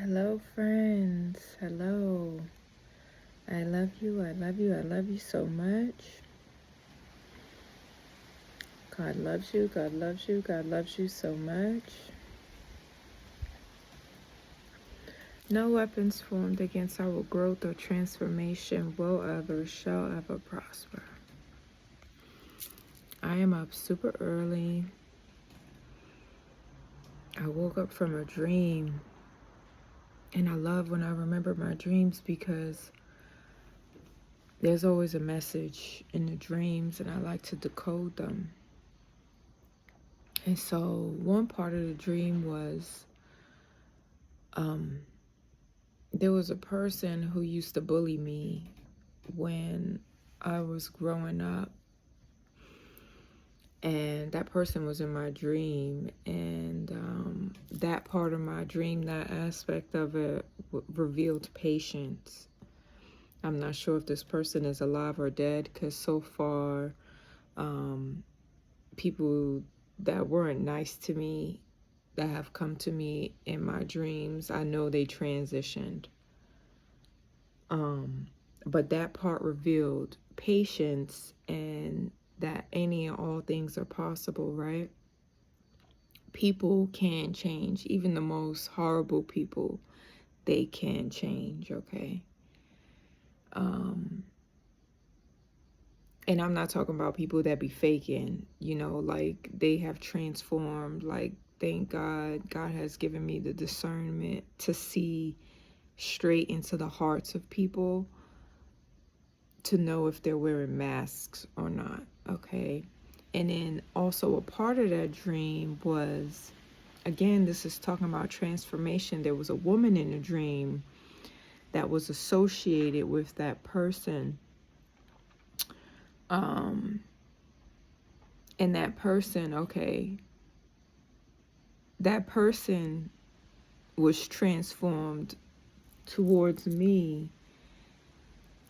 Hello, friends. Hello. I love you. I love you. I love you so much. God loves you. God loves you. God loves you so much. No weapons formed against our growth or transformation will ever, shall ever prosper. I am up super early. I woke up from a dream. And I love when I remember my dreams because there's always a message in the dreams and I like to decode them. And so one part of the dream was there was a person who used to bully me when I was growing up. And that person was in my dream. And that part of my dream, that aspect of it revealed patience. I'm not sure if this person is alive or dead because so far people that weren't nice to me that have come to me in my dreams, I know they transitioned. But that part revealed patience and that any and all things are possible, right? People can change. Even the most horrible people, they can change, okay? And I'm not talking about people that be faking, like they have transformed. Like, thank God, God has given me the discernment to see straight into the hearts of people to know if they're wearing masks or not, okay? And then also a part of that dream was, again, this is talking about transformation. There was a woman in the dream that was associated with that person. And that person, okay, that person was transformed towards me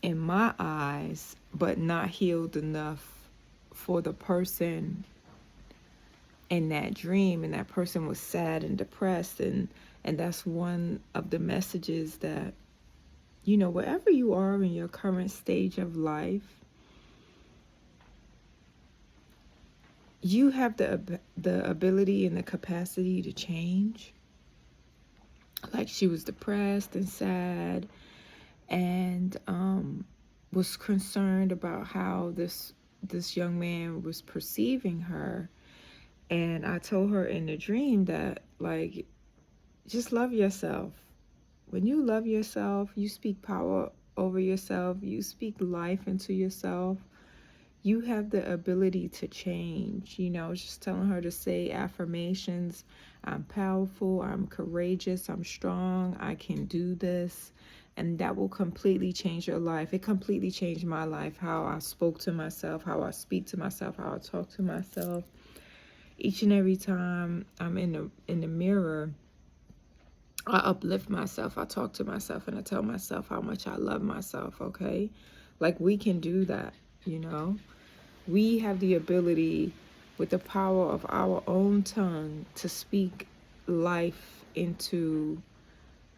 in my eyes, but not healed enough for the person in that dream. And that person was sad and depressed. And that's one of the messages that, wherever you are in your current stage of life, you have the ability and the capacity to change. Like, she was depressed and sad and was concerned about how this young man was perceiving her. And I told her in the dream that, like, just love yourself. When you love yourself, you speak power over yourself, you speak life into yourself, you have the ability to change. I was just telling her to say affirmations. I'm powerful, I'm courageous, I'm strong, I can do this. And that will completely change your life. It completely changed my life, how I spoke to myself, how I speak to myself, how I talk to myself. Each and every time I'm in the mirror, I uplift myself, I talk to myself, and I tell myself how much I love myself, okay? Like, we can do that, We have the ability, with the power of our own tongue, to speak life into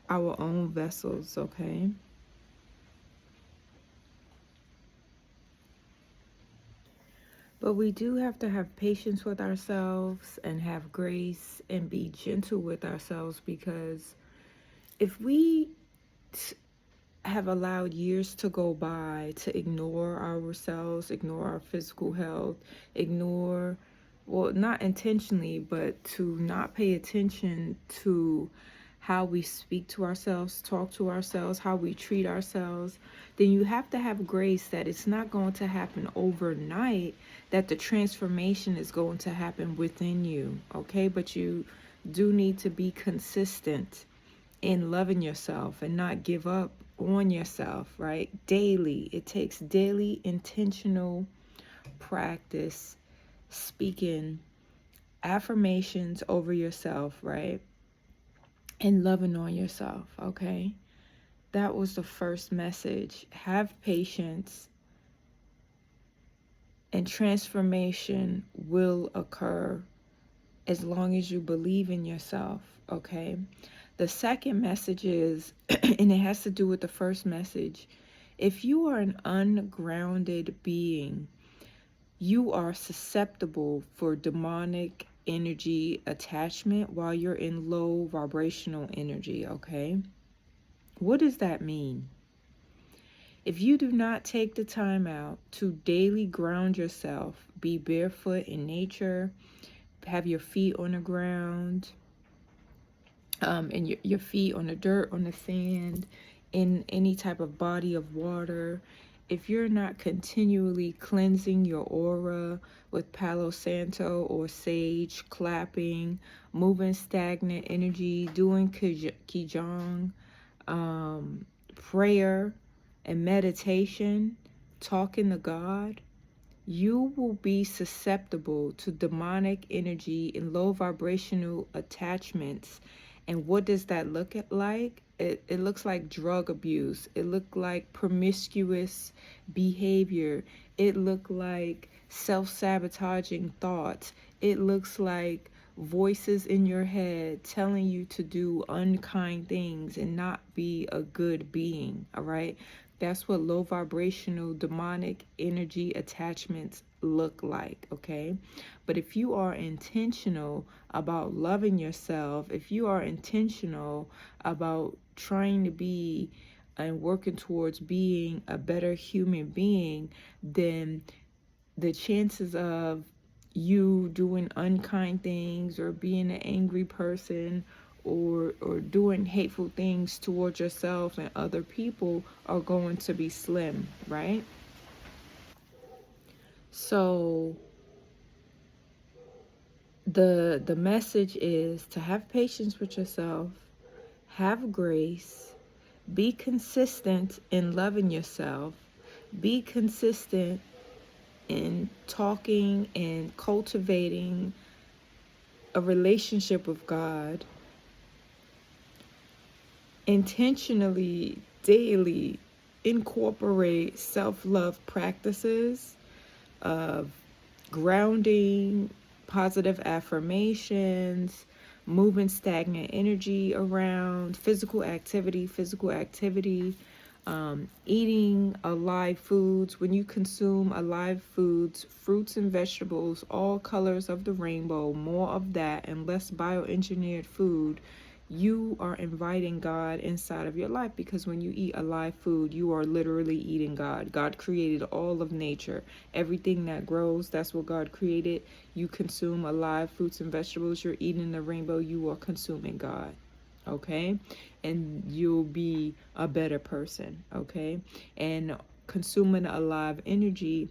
our own vessels, okay? But we do have to have patience with ourselves and have grace and be gentle with ourselves, because if we have allowed years to go by to ignore ourselves, ignore our physical health, ignore, well, not intentionally, but to not pay attention to how we speak to ourselves, talk to ourselves, how we treat ourselves, then you have to have grace that it's not going to happen overnight, that the transformation is going to happen within you, okay? But you do need to be consistent in loving yourself and not give up on yourself, right? Daily. It takes daily intentional practice speaking affirmations over yourself, right? And loving on yourself, okay? That was the first message. Have patience, and transformation will occur as long as you believe in yourself, okay? The second message is, and it has to do with the first message, if you are an ungrounded being, you are susceptible for demonic energy attachment while you're in low vibrational energy, okay? What does that mean? If you do not take the time out to daily ground yourself, be barefoot in nature, have your feet on the ground, and your feet on the dirt, on the sand, in any type of body of water, if you're not continually cleansing your aura with Palo Santo or sage, clapping, moving stagnant energy, doing Qigong, prayer and meditation, talking to God, you will be susceptible to demonic energy and low vibrational attachments. And what does that look like? It looks like drug abuse. It looks like promiscuous behavior. It looks like self-sabotaging thoughts. It looks like voices in your head telling you to do unkind things and not be a good being, all right? That's what low vibrational demonic energy attachments look like, okay? But if you are intentional about loving yourself, if you are intentional about trying to be and working towards being a better human being, then the chances of you doing unkind things or being an angry person or doing hateful things towards yourself and other people are going to be slim, right? So the message is to have patience with yourself, have grace, be consistent in loving yourself, be consistent in talking and cultivating a relationship with God, intentionally, daily incorporate self-love practices of grounding, positive affirmations, moving stagnant energy around, physical activity, eating alive foods. When you consume alive foods, fruits and vegetables, all colors of the rainbow, more of that and less bioengineered food, you are inviting God inside of your life, because when you eat alive food, you are literally eating God. God created all of nature. Everything that grows, that's what God created. You consume alive fruits and vegetables, you're eating the rainbow, you are consuming God. Okay? And you'll be a better person. Okay? And consuming alive energy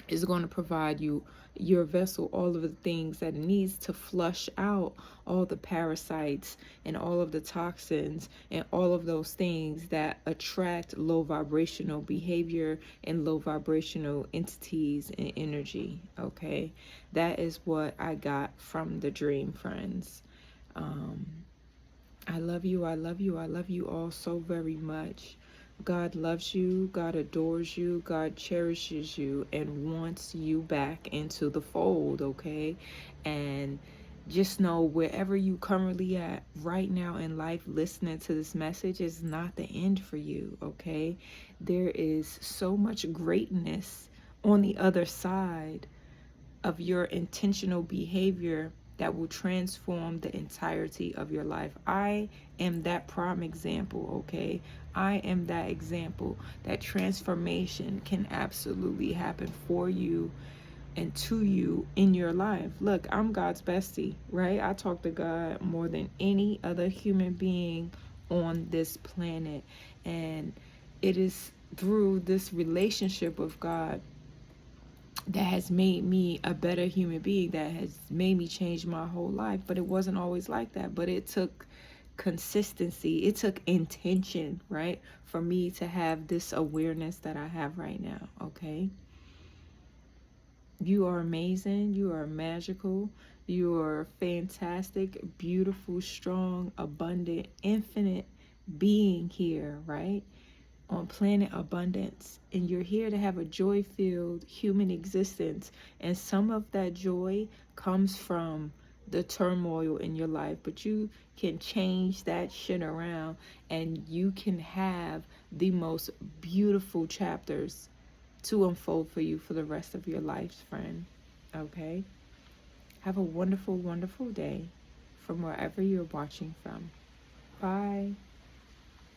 is going to provide you, your vessel, all of the things that it needs to flush out all the parasites and all of the toxins and all of those things that attract low vibrational behavior and low vibrational entities and energy. Okay, that is what I got from the dream, friends. I love you. I love you. I love you all so very much. God loves you, God adores you, God cherishes you and wants you back into the fold, okay? And just know, wherever you currently at right now in life, listening to this message is not the end for you, okay? There is so much greatness on the other side of your intentional behavior that will transform the entirety of your life. I am that prime example, okay? I am that example that transformation can absolutely happen for you and to you in your life. Look, I'm God's bestie, right? I talk to God more than any other human being on this planet. And it is through this relationship with God that has made me a better human being, that has made me change my whole life. But it wasn't always like that. But it took consistency, it took intention, right, for me to have this awareness that I have right now, okay? You are amazing, you are magical, you are fantastic, beautiful, strong, abundant, infinite being here, right? On planet abundance, and you're here to have a joy-filled human existence. And some of that joy comes from the turmoil in your life, but you can change that shit around, and you can have the most beautiful chapters to unfold for you for the rest of your life, friend. Okay? Have a wonderful, wonderful day from wherever you're watching from. Bye.